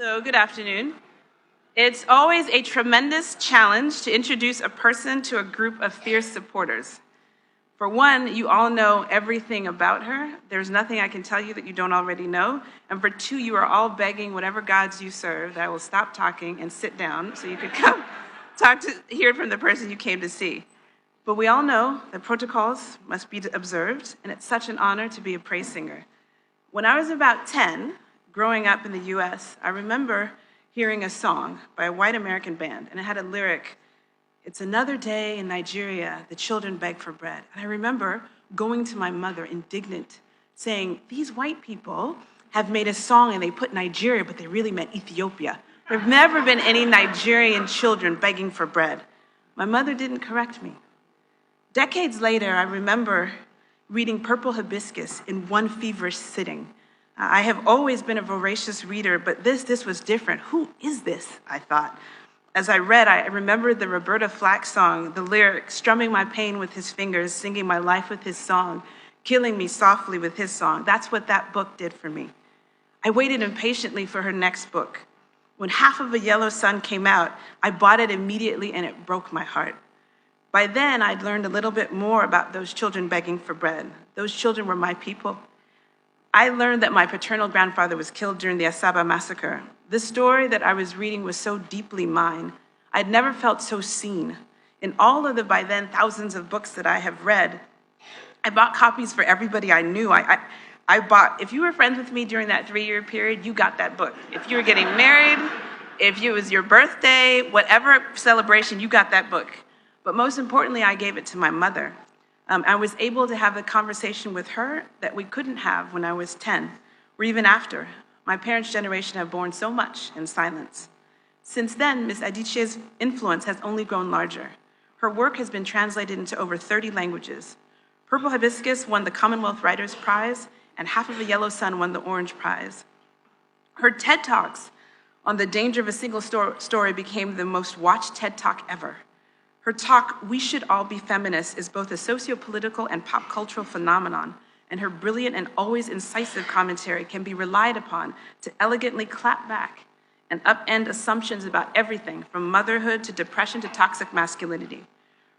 Hello, good afternoon. It's always a tremendous challenge to introduce a person to a group of fierce supporters. For one, you all know everything about her. There's nothing I can tell you that you don't already know. And for two, you are all begging whatever gods you serve that I will stop talking and sit down so you could come hear from the person you came to see. But we all know that protocols must be observed, and it's such an honor to be a praise singer. When I was about 10, growing up in the US, I remember hearing a song by a white American band, and it had a lyric, "It's another day in Nigeria, the children beg for bread." And I remember going to my mother, indignant, saying, "These white people have made a song and they put Nigeria, but they really meant Ethiopia. There have never been any Nigerian children begging for bread." My mother didn't correct me. Decades later, I remember reading Purple Hibiscus in one feverish sitting. I have always been a voracious reader, but this was different. Who is this? I thought. As I read, I remembered the Roberta Flack song, the lyric, strumming my pain with his fingers, singing my life with his song, killing me softly with his song. That's what that book did for me. I waited impatiently for her next book. When Half of a Yellow Sun came out, I bought it immediately and it broke my heart. By then, I'd learned a little bit more about those children begging for bread. Those children were my people. I learned that my paternal grandfather was killed during the Asaba massacre. This story that I was reading was so deeply mine. I'd never felt so seen. In all of the, by then, thousands of books that I have read, I bought copies for everybody I knew. I bought, if you were friends with me during that 3-year period, you got that book. If you were getting married, if it was your birthday, whatever celebration, you got that book. But most importantly, I gave it to my mother. I was able to have a conversation with her that we couldn't have when I was 10, or even after. My parents' generation have borne so much in silence. Since then, Ms. Adiche's influence has only grown larger. Her work has been translated into over 30 languages. Purple Hibiscus won the Commonwealth Writers' Prize, and Half of a Yellow Sun won the Orange Prize. Her TED Talks on the danger of a single story became the most watched TED Talk ever. Her talk, "We Should All Be Feminists," is both a socio-political and pop cultural phenomenon, and her brilliant and always incisive commentary can be relied upon to elegantly clap back and upend assumptions about everything from motherhood to depression to toxic masculinity.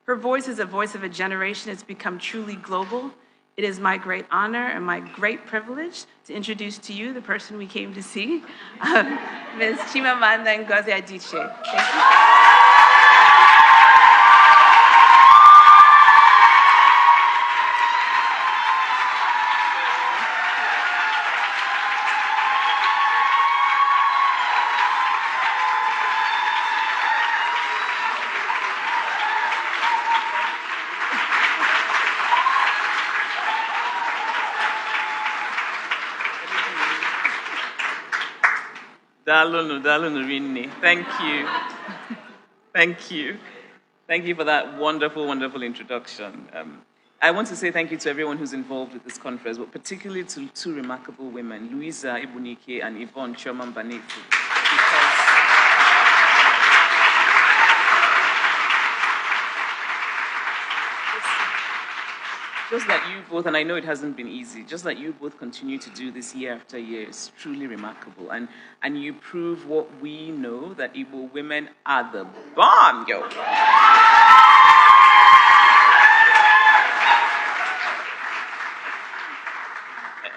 Her voice is a voice of a generation that's become truly global. It is my great honor and my great privilege to introduce to you the person we came to see, Ms. Chimamanda Ngozi Adiche. Thank you. Dalunu Rinne. Thank you. Thank you. Thank you for that wonderful, wonderful introduction. I want to say thank you to everyone who's involved with this conference, but particularly to two remarkable women, Louisa Ibunike and Yvonne Chioma Mbanefu. Just that you both, and I know it hasn't been easy, just that you both continue to do this year after year is truly remarkable. And you prove what we know, that Igbo women are the bomb, yo.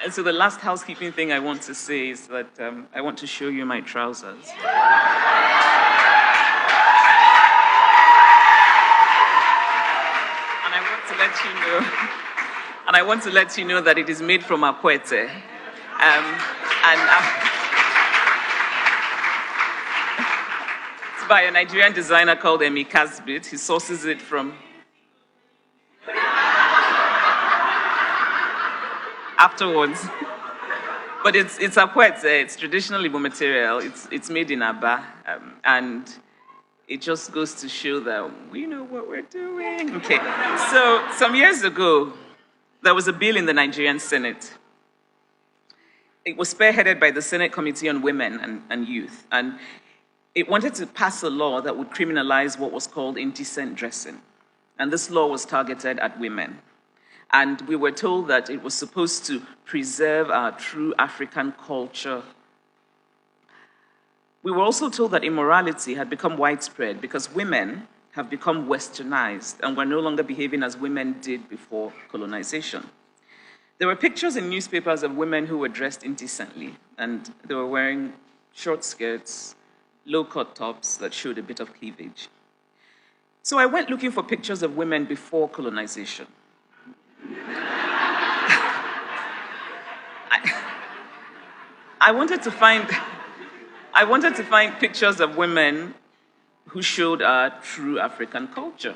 And so the last housekeeping thing I want to say is that I want to show you my trousers. And I want to let you know. And I want to let you know that it is made from akwete. It's by a Nigerian designer called Emi Casbit. He sources it from afterwards. But it's akwete. It's traditional Igbo material. It's made in Aba. And it just goes to show that we know what we're doing. Okay. So some years ago, there was a bill in the Nigerian Senate. It was spearheaded by the Senate Committee on Women and Youth, and it wanted to pass a law that would criminalize what was called indecent dressing. And this law was targeted at women. And we were told that it was supposed to preserve our true African culture. We were also told that immorality had become widespread because women have become westernized and were no longer behaving as women did before colonization. There were pictures in newspapers of women who were dressed indecently, and they were wearing short skirts, low-cut tops that showed a bit of cleavage. So I went looking for pictures of women before colonization. I wanted to find pictures of women who showed our true African culture.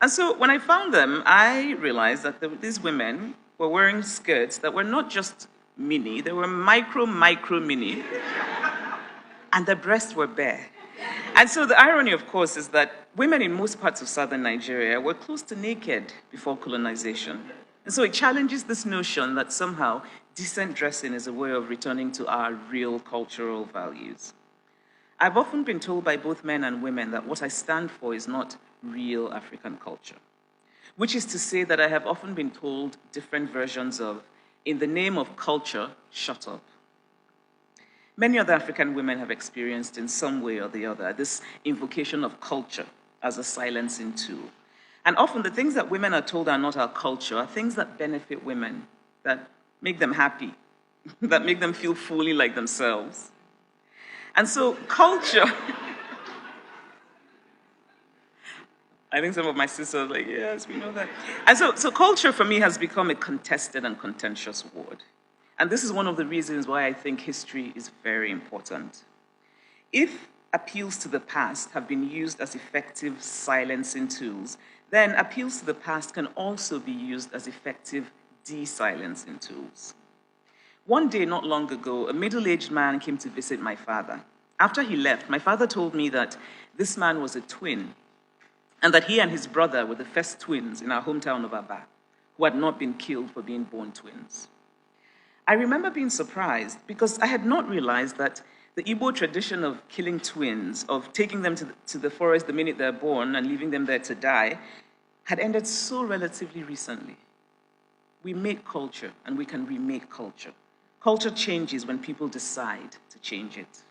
And so when I found them, I realized that these women were wearing skirts that were not just mini, they were micro mini, and their breasts were bare. And so the irony, of course, is that women in most parts of southern Nigeria were close to naked before colonization. And so it challenges this notion that somehow decent dressing is a way of returning to our real cultural values. I've often been told by both men and women that what I stand for is not real African culture, which is to say that I have often been told different versions of, in the name of culture, shut up. Many other African women have experienced in some way or the other this invocation of culture as a silencing tool. And often the things that women are told are not our culture are things that benefit women, that make them happy, that make them feel fully like themselves. And so culture, I think some of my sisters are like, yes, we know that. And so culture for me has become a contested and contentious word. And this is one of the reasons why I think history is very important. If appeals to the past have been used as effective silencing tools, then appeals to the past can also be used as effective de-silencing tools. One day, not long ago, a middle-aged man came to visit my father. After he left, my father told me that this man was a twin, and that he and his brother were the first twins in our hometown of Aba, who had not been killed for being born twins. I remember being surprised because I had not realized that the Igbo tradition of killing twins, of taking them to the forest the minute they're born and leaving them there to die, had ended so relatively recently. We make culture, and we can remake culture. Culture changes when people decide to change it.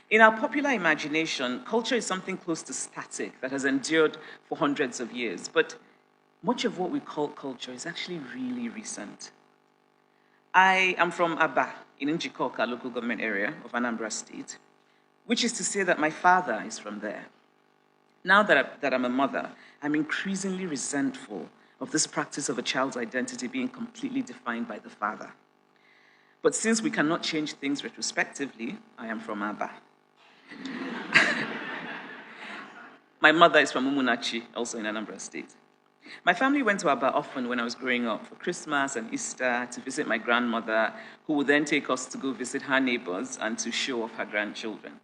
In our popular imagination, culture is something close to static that has endured for hundreds of years, but much of what we call culture is actually really recent. I am from Aba, in Njikoka local government area of Anambra State, which is to say that my father is from there. Now that I'm a mother, I'm increasingly resentful of this practice of a child's identity being completely defined by the father. But since we cannot change things retrospectively, I am from Aba. My mother is from Umunachi, also in Anambra State. My family went to Aba often when I was growing up for Christmas and Easter to visit my grandmother, who would then take us to go visit her neighbors and to show off her grandchildren.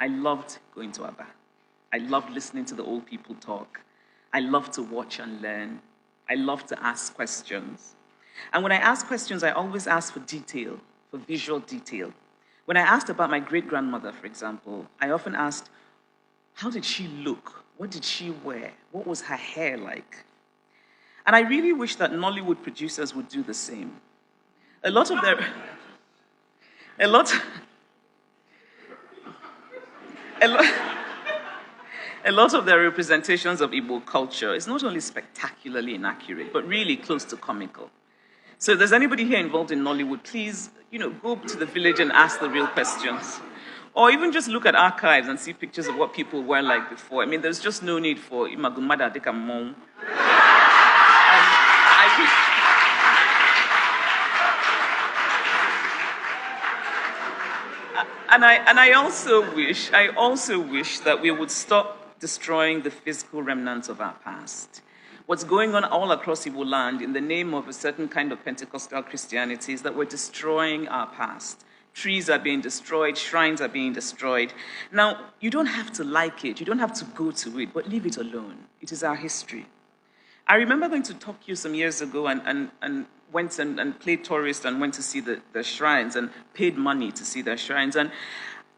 I loved going to Aba. I loved listening to the old people talk. I loved to watch and learn. I loved to ask questions. And when I ask questions, I always ask for detail, for visual detail. When I asked about my great-grandmother, for example, I often asked, how did she look? What did she wear? What was her hair like? And I really wish that Nollywood producers would do the same. A lot of their representations of Igbo culture is not only spectacularly inaccurate, but really close to comical. So if there's anybody here involved in Nollywood, please, go to the village and ask the real questions. Or even just look at archives and see pictures of what people were like before. I mean, there's just no need for Imagumada Dekamon. And I also wish that we would stop destroying the physical remnants of our past. What's going on all across Igbo land in the name of a certain kind of Pentecostal Christianity is that we're destroying our past. Trees are being destroyed, shrines are being destroyed. Now, you don't have to like it, you don't have to go to it, but leave it alone. It is our history. I remember going to Tokyo some years ago and went and played tourist and went to see the shrines and paid money to see their shrines.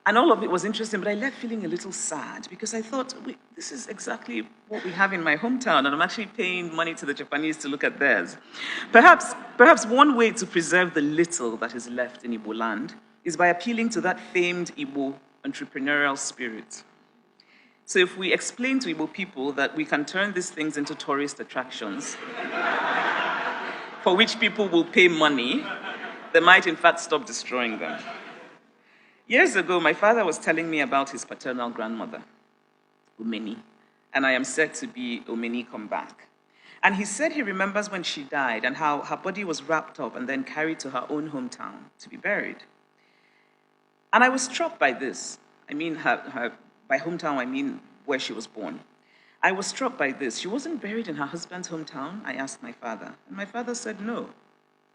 And all of it was interesting, but I left feeling a little sad because I thought, wait, this is exactly what we have in my hometown, and I'm actually paying money to the Japanese to look at theirs. Perhaps one way to preserve the little that is left in Igbo land is by appealing to that famed Igbo entrepreneurial spirit. So if we explain to Igbo people that we can turn these things into tourist attractions, for which people will pay money, they might in fact stop destroying them. Years ago, my father was telling me about his paternal grandmother, Umeni, and I am said to be Umeni come back. And he said he remembers when she died and how her body was wrapped up and then carried to her own hometown to be buried. And I was struck by this. I mean, by hometown, I mean where she was born. I was struck by this. She wasn't buried in her husband's hometown, I asked my father. And my father said no.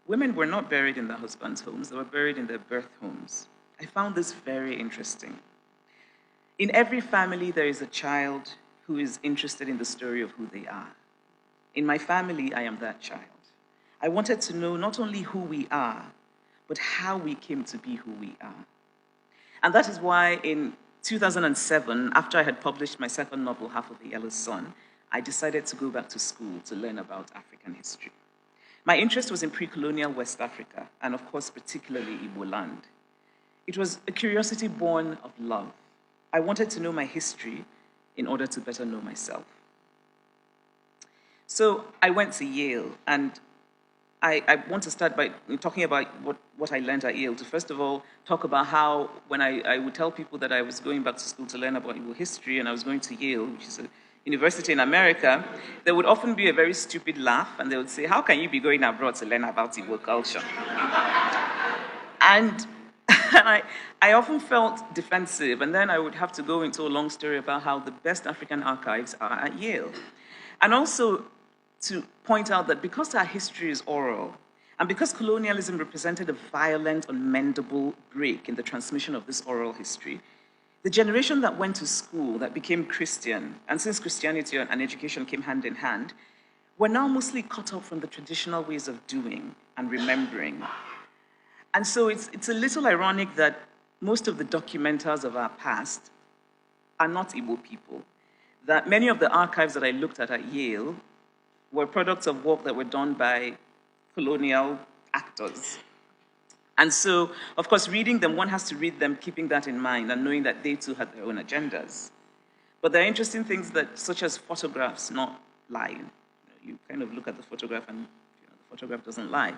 Women were not buried in their husbands' homes. They were buried in their birth homes. I found this very interesting. In every family, there is a child who is interested in the story of who they are. In my family, I am that child. I wanted to know not only who we are, but how we came to be who we are. And that is why in 2007, after I had published my second novel, Half of the Yellow Sun, I decided to go back to school to learn about African history. My interest was in pre-colonial West Africa, and of course, particularly Igbo land. It was a curiosity born of love. I wanted to know my history in order to better know myself. So I went to Yale, and I want to start by talking about what I learned at Yale, to first of all talk about how when I would tell people that I was going back to school to learn about Igbo history and I was going to Yale, which is a university in America, there would often be a very stupid laugh, and they would say, how can you be going abroad to learn about Igbo culture? And I often felt defensive, and then I would have to go into a long story about how the best African archives are at Yale. And also to point out that because our history is oral, and because colonialism represented a violent, unmendable break in the transmission of this oral history, the generation that went to school, that became Christian, and since Christianity and education came hand in hand, were now mostly cut off from the traditional ways of doing and remembering. And so it's a little ironic that most of the documenters of our past are not Igbo people. That many of the archives that I looked at Yale were products of work that were done by colonial actors. And so, of course, reading them, one has to read them keeping that in mind and knowing that they too had their own agendas. But there are interesting things that, such as photographs not lie. You kind of look at the photograph and the photograph doesn't lie.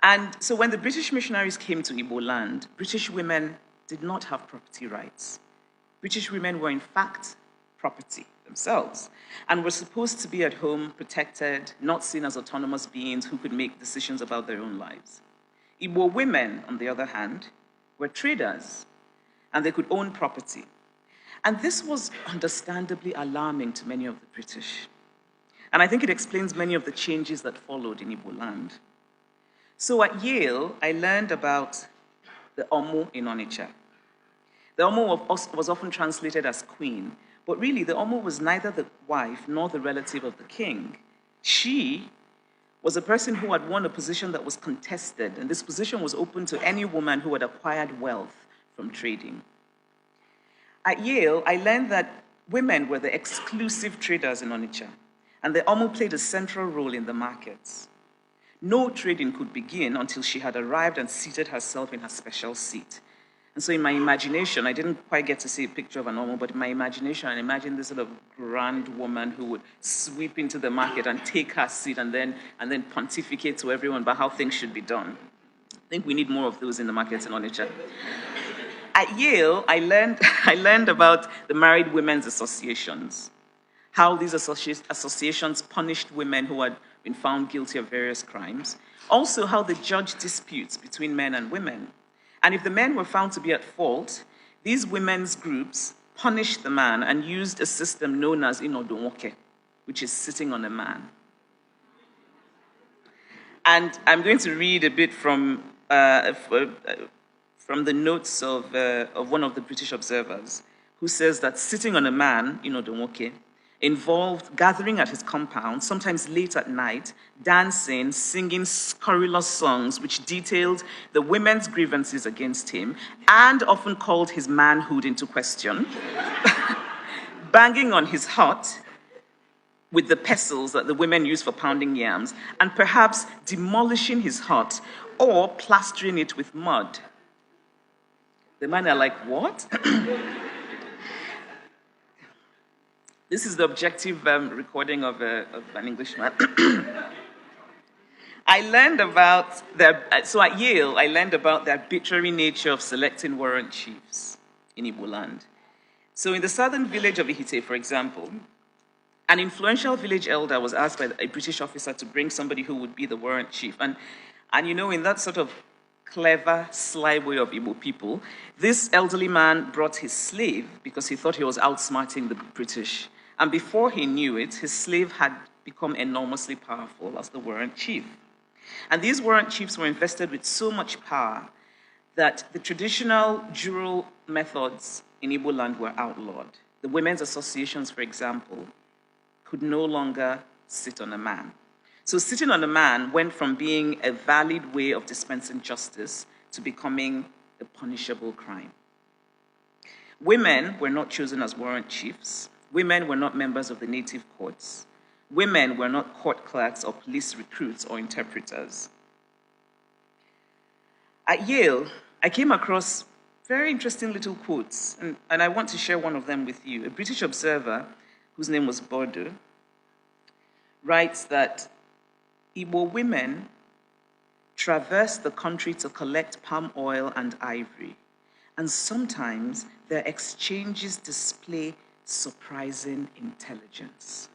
And so when the British missionaries came to Igbo land, British women did not have property rights. British women were in fact property themselves and were supposed to be at home, protected, not seen as autonomous beings who could make decisions about their own lives. Igbo women, on the other hand, were traders, and they could own property. And this was understandably alarming to many of the British. And I think it explains many of the changes that followed in Igbo land. So at Yale, I learned about the Omo in Onitsha. The Omo was often translated as queen, but really the Omo was neither the wife nor the relative of the king. She was a person who had won a position that was contested, and this position was open to any woman who had acquired wealth from trading. At Yale, I learned that women were the exclusive traders in Onitsha, and the Omo played a central role in the markets. No trading could begin until she had arrived and seated herself in her special seat. And so in my imagination, I didn't quite get to see a picture of an Omo, but in my imagination, I imagined this sort of grand woman who would sweep into the market and take her seat and then pontificate to everyone about how things should be done. I think we need more of those in the markets in Onitsha. At Yale, I learned about the married women's associations, how these associations punished women who had been found guilty of various crimes, also how they judged disputes between men and women. And if the men were found to be at fault, these women's groups punished the man and used a system known as inodonwoke, which is sitting on a man. And I'm going to read a bit from the notes of one of the British observers, who says that sitting on a man, inodonwoke, involved gathering at his compound, sometimes late at night, dancing, singing scurrilous songs which detailed the women's grievances against him and often called his manhood into question, banging on his hut with the pestles that the women use for pounding yams, and perhaps demolishing his hut or plastering it with mud. The men are like, what? This is the objective recording of an Englishman. I learned about so at Yale, I learned about the arbitrary nature of selecting warrant chiefs in Igbo land. So in the southern village of Ihite, for example, an influential village elder was asked by a British officer to bring somebody who would be the warrant chief. And you know, in that sort of clever, sly way of Igbo people, this elderly man brought his slave because he thought he was outsmarting the British. And before he knew it, his slave had become enormously powerful as the warrant chief. And these warrant chiefs were invested with so much power that the traditional jural methods in Igbo land were outlawed. The women's associations, for example, could no longer sit on a man. So sitting on a man went from being a valid way of dispensing justice to becoming a punishable crime. Women were not chosen as warrant chiefs. Women were not members of the native courts. Women were not court clerks or police recruits or interpreters. At Yale, I came across very interesting little quotes, and I want to share one of them with you. A British observer, whose name was Bordeaux, writes that Igbo women traverse the country to collect palm oil and ivory, and sometimes their exchanges display surprising intelligence.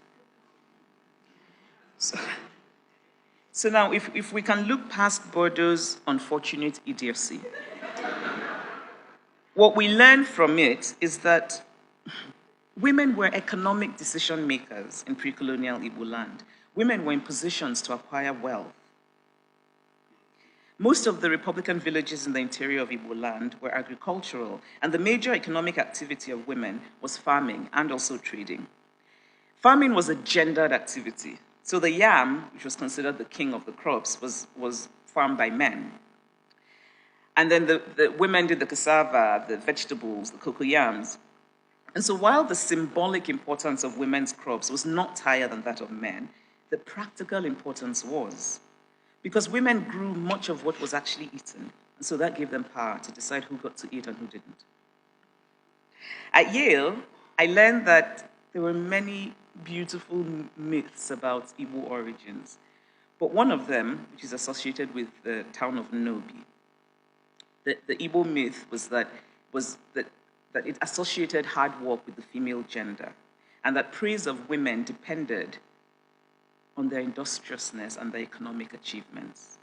So now, if we can look past Bordeaux's unfortunate idiocy, what we learn from it is that women were economic decision makers in pre-colonial Igbo land. Women were in positions to acquire wealth. Most of the Republican villages in the interior of Igbo land were agricultural, and the major economic activity of women was farming and also trading. Farming was a gendered activity. So the yam, which was considered the king of the crops, was farmed by men. And then the women did the cassava, the vegetables, the cocoyams. And so while the symbolic importance of women's crops was not higher than that of men, the practical importance was. Because women grew much of what was actually eaten. And so that gave them power to decide who got to eat and who didn't. At Yale, I learned that there were many beautiful myths about Igbo origins. But one of them, which is associated with the town of Nobi, the Igbo myth was that it associated hard work with the female gender, and that praise of women depended on their industriousness and their economic achievements.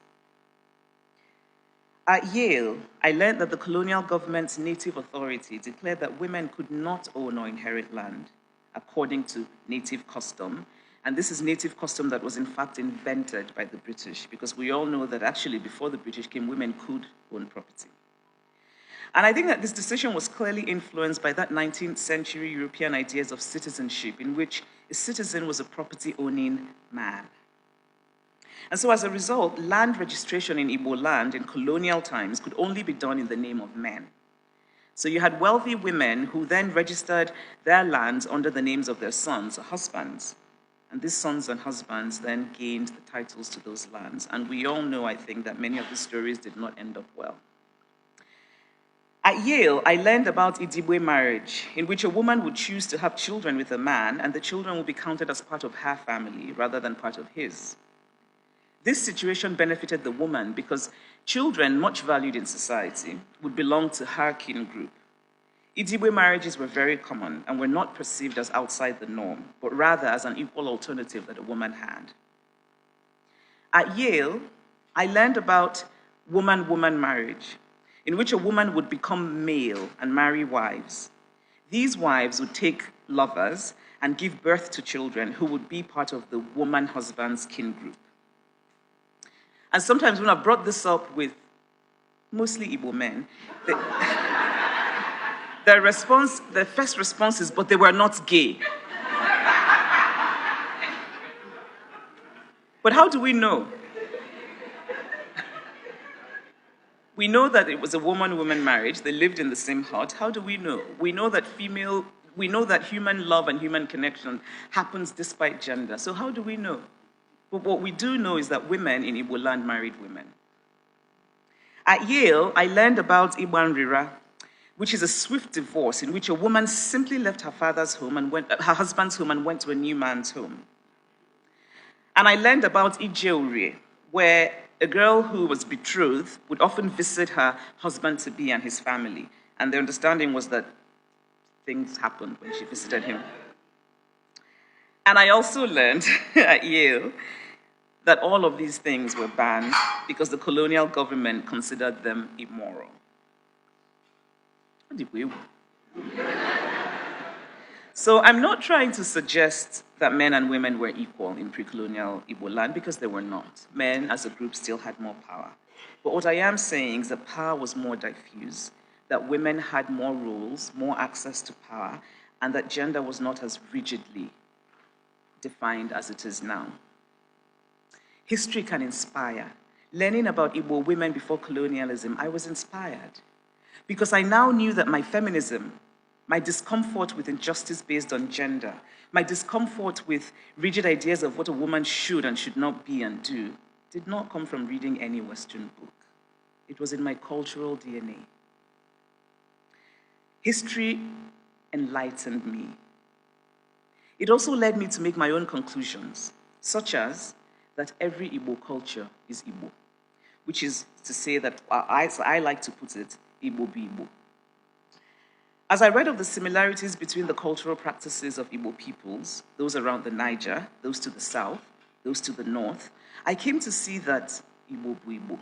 At Yale, I learned that the colonial government's native authority declared that women could not own or inherit land according to native custom. And this is native custom that was in fact invented by the British, because we all know that actually before the British came, women could own property. And I think that this decision was clearly influenced by that 19th century European ideas of citizenship, in which a citizen was a property-owning man. And so as a result, land registration in Igbo land in colonial times could only be done in the name of men. So you had wealthy women who then registered their lands under the names of their sons or husbands. And these sons and husbands then gained the titles to those lands. And we all know, I think, that many of the stories did not end up well. At Yale, I learned about Idibwe marriage, in which a woman would choose to have children with a man, and the children would be counted as part of her family rather than part of his. This situation benefited the woman because children, much valued in society, would belong to her kin group. Idibwe marriages were very common and were not perceived as outside the norm, but rather as an equal alternative that a woman had. At Yale, I learned about woman-woman marriage, in which a woman would become male and marry wives. These wives would take lovers and give birth to children who would be part of the woman-husband's kin group. And sometimes when I've brought this up with mostly Igbo men, the first response is, but they were not gay. But how do we know? We know that it was a woman-woman marriage. They lived in the same hut. How do we know? We know that human love and human connection happens despite gender. So how do we know? But what we do know is that women in Igbo land married women. At Yale, I learned about Igbo Nrira, which is a swift divorce in which a woman simply left her father's home and her husband's home and went to a new man's home. And I learned about Ijeure, where a girl who was betrothed would often visit her husband-to-be and his family. And the understanding was that things happened when she visited him. And I also learned at Yale that all of these things were banned because the colonial government considered them immoral. So I'm not trying to suggest that men and women were equal in pre-colonial Igbo land, because they were not. Men as a group still had more power. But what I am saying is that power was more diffuse, that women had more roles, more access to power, and that gender was not as rigidly defined as it is now. History can inspire. Learning about Igbo women before colonialism, I was inspired because I now knew that my feminism, my discomfort with injustice based on gender, my discomfort with rigid ideas of what a woman should and should not be and do, did not come from reading any Western book. It was in my cultural DNA. History enlightened me. It also led me to make my own conclusions, such as that every Igbo culture is Igbo, which is to say that, I like to put it, Igbo be Igbo. As I read of the similarities between the cultural practices of Igbo peoples, those around the Niger, those to the south, those to the north, I came to see that Igbo bu Igbo.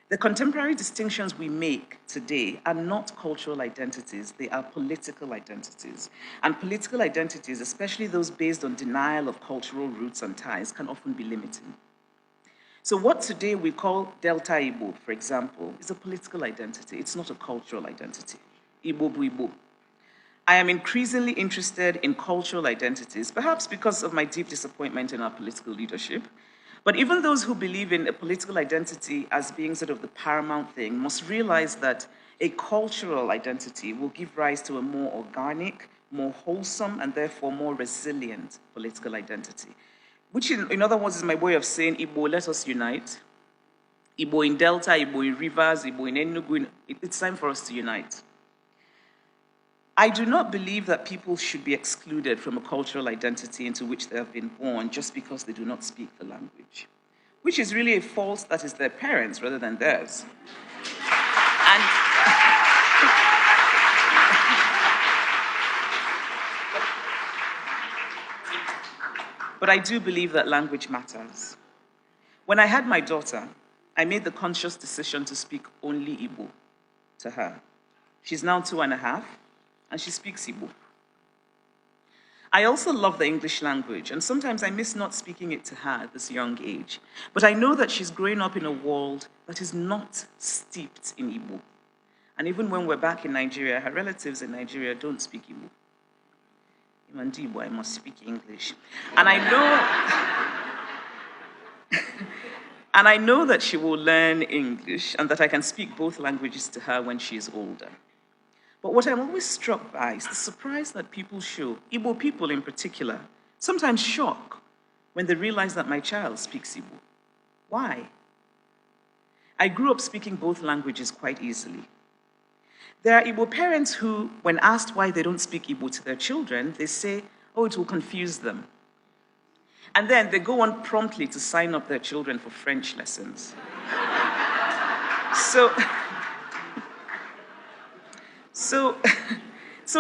The contemporary distinctions we make today are not cultural identities, they are political identities. And political identities, especially those based on denial of cultural roots and ties, can often be limiting. So what today we call Delta Igbo, for example, is a political identity. It's not a cultural identity. Igbo bu Igbo. I am increasingly interested in cultural identities, perhaps because of my deep disappointment in our political leadership. But even those who believe in a political identity as being sort of the paramount thing must realize that a cultural identity will give rise to a more organic, more wholesome, and therefore more resilient political identity. Which, in other words, is my way of saying, Igbo, let us unite. Igbo in Delta, Igbo in Rivers, Igbo in Enugu, it's time for us to unite. I do not believe that people should be excluded from a cultural identity into which they have been born just because they do not speak the language, which is really a fault that is their parents rather than theirs. But I do believe that language matters. When I had my daughter, I made the conscious decision to speak only Igbo to her. She's now 2.5, and she speaks Igbo. I also love the English language, and sometimes I miss not speaking it to her at this young age. But I know that she's growing up in a world that is not steeped in Igbo. And even when we're back in Nigeria, her relatives in Nigeria don't speak Igbo. Igbo, I must speak English. And I know that she will learn English and that I can speak both languages to her when she is older. But what I'm always struck by is the surprise that people show, Igbo people in particular, sometimes shock when they realize that my child speaks Igbo. Why? I grew up speaking both languages quite easily. There are Igbo parents who, when asked why they don't speak Igbo to their children, they say, oh, it will confuse them. And then they go on promptly to sign up their children for French lessons. So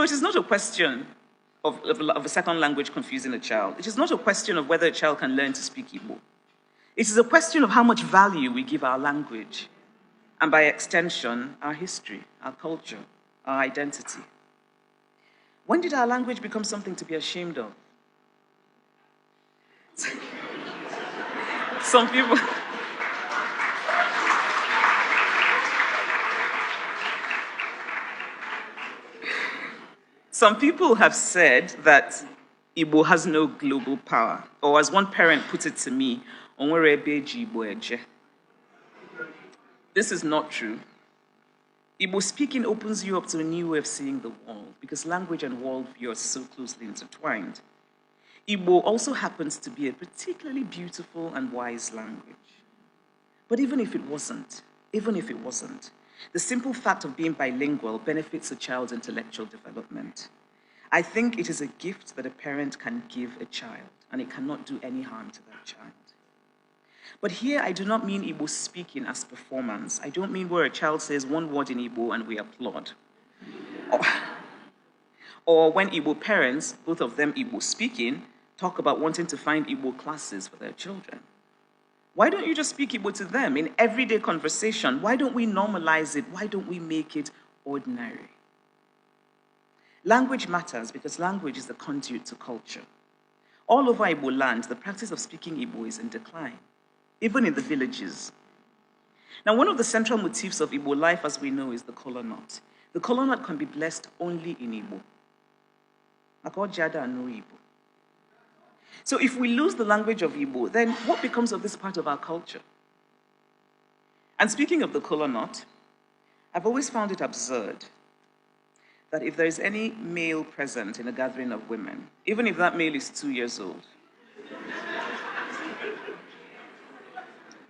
it is not a question of a second language confusing a child. It is not a question of whether a child can learn to speak Igbo. It is a question of how much value we give our language, and by extension, our history, our culture, our identity. When did our language become something to be ashamed of? Some people have said that Igbo has no global power, or as one parent put it to me, this is not true. Igbo speaking opens you up to a new way of seeing the world because language and worldview are so closely intertwined. Igbo also happens to be a particularly beautiful and wise language. But even if it wasn't, The simple fact of being bilingual benefits a child's intellectual development. I think it is a gift that a parent can give a child, and it cannot do any harm to that child. But here I do not mean Igbo speaking as performance. I don't mean where a child says one word in Igbo and we applaud. Or when Igbo parents, both of them Igbo speaking, talk about wanting to find Igbo classes for their children. Why don't you just speak Igbo to them in everyday conversation? Why don't we normalize it? Why don't we make it ordinary? Language matters because language is the conduit to culture. All over Igbo land, the practice of speaking Igbo is in decline, even in the villages. Now, one of the central motifs of Igbo life, as we know, is the kola nut. The kola nut can be blessed only in Igbo. So if we lose the language of Igbo, then what becomes of this part of our culture? And speaking of the kola nut, I've always found it absurd that if there is any male present in a gathering of women, even if that male is 2 years old,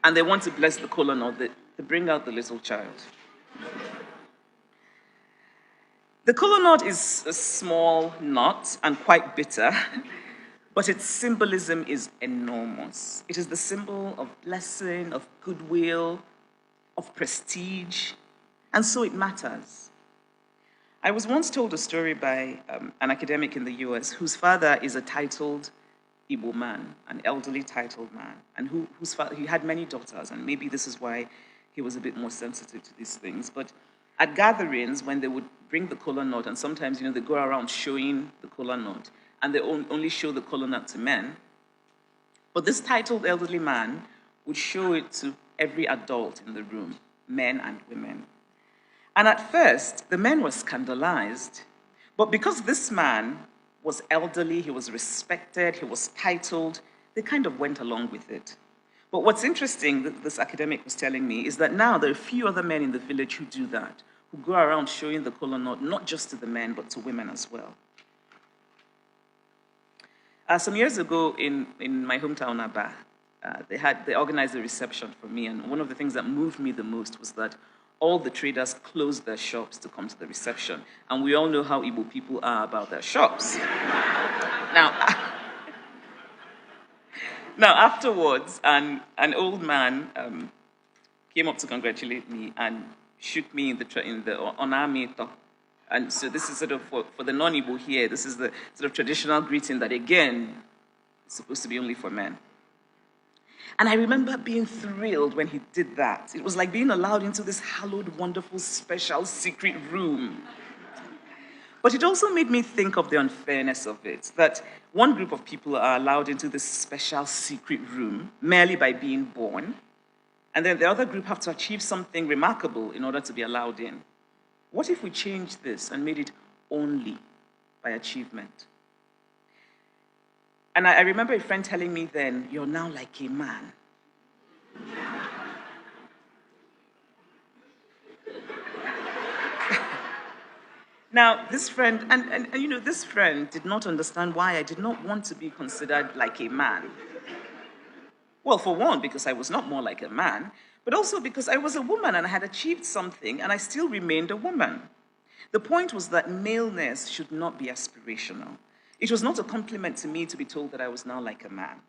and they want to bless the kola nut, they bring out the little child. The kola nut is a small nut and quite bitter, but its symbolism is enormous. It is the symbol of blessing, of goodwill, of prestige, and so it matters. I was once told a story by an academic in the US whose father is a titled Igbo man, an elderly titled man, and whose father, he had many daughters, and maybe this is why he was a bit more sensitive to these things. But at gatherings, when they would bring the kola nut, and sometimes, they go around showing the kola nut, and they only show the kola nut to men. But this titled elderly man would show it to every adult in the room, men and women. And at first, the men were scandalized. But because this man was elderly, he was respected, he was titled, they kind of went along with it. But what's interesting, that this academic was telling me, is that now there are a few other men in the village who do that, who go around showing the kola nut, not just to the men, but to women as well. Some years ago in my hometown, Aba, they organized a reception for me, and one of the things that moved me the most was that all the traders closed their shops to come to the reception. And we all know how Igbo people are about their shops. Now afterwards, an old man came up to congratulate me and shook me in the onamito. And so this is sort of, for the non-Igbo here, this is the sort of traditional greeting that, again, is supposed to be only for men. And I remember being thrilled when he did that. It was like being allowed into this hallowed, wonderful, special, secret room. But it also made me think of the unfairness of it, that one group of people are allowed into this special, secret room merely by being born, and then the other group have to achieve something remarkable in order to be allowed in. What if we changed this and made it only by achievement? And I remember a friend telling me then, "You're now like a man." Now, this friend, and this friend did not understand why I did not want to be considered like a man. Well, for one, because I was not more like a man, but also because I was a woman and I had achieved something and I still remained a woman. The point was that maleness should not be aspirational. It was not a compliment to me to be told that I was now like a man.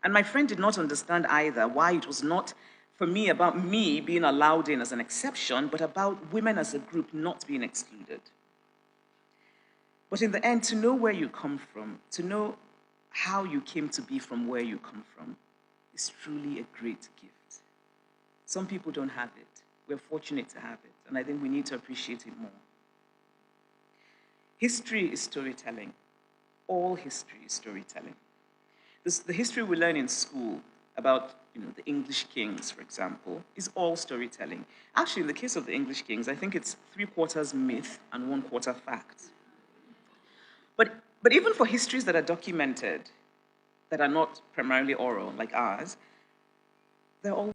And my friend did not understand either why it was not, for me, about me being allowed in as an exception, but about women as a group not being excluded. But in the end, to know where you come from, to know how you came to be from where you come from, is truly a great gift. Some people don't have it. We're fortunate to have it, and I think we need to appreciate it more. History is storytelling. All history is storytelling. The history we learn in school about the English kings, for example, is all storytelling. Actually, in the case of the English kings, I think it's 3/4 myth and 1/4 fact. But even for histories that are documented, that are not primarily oral, like ours, they're all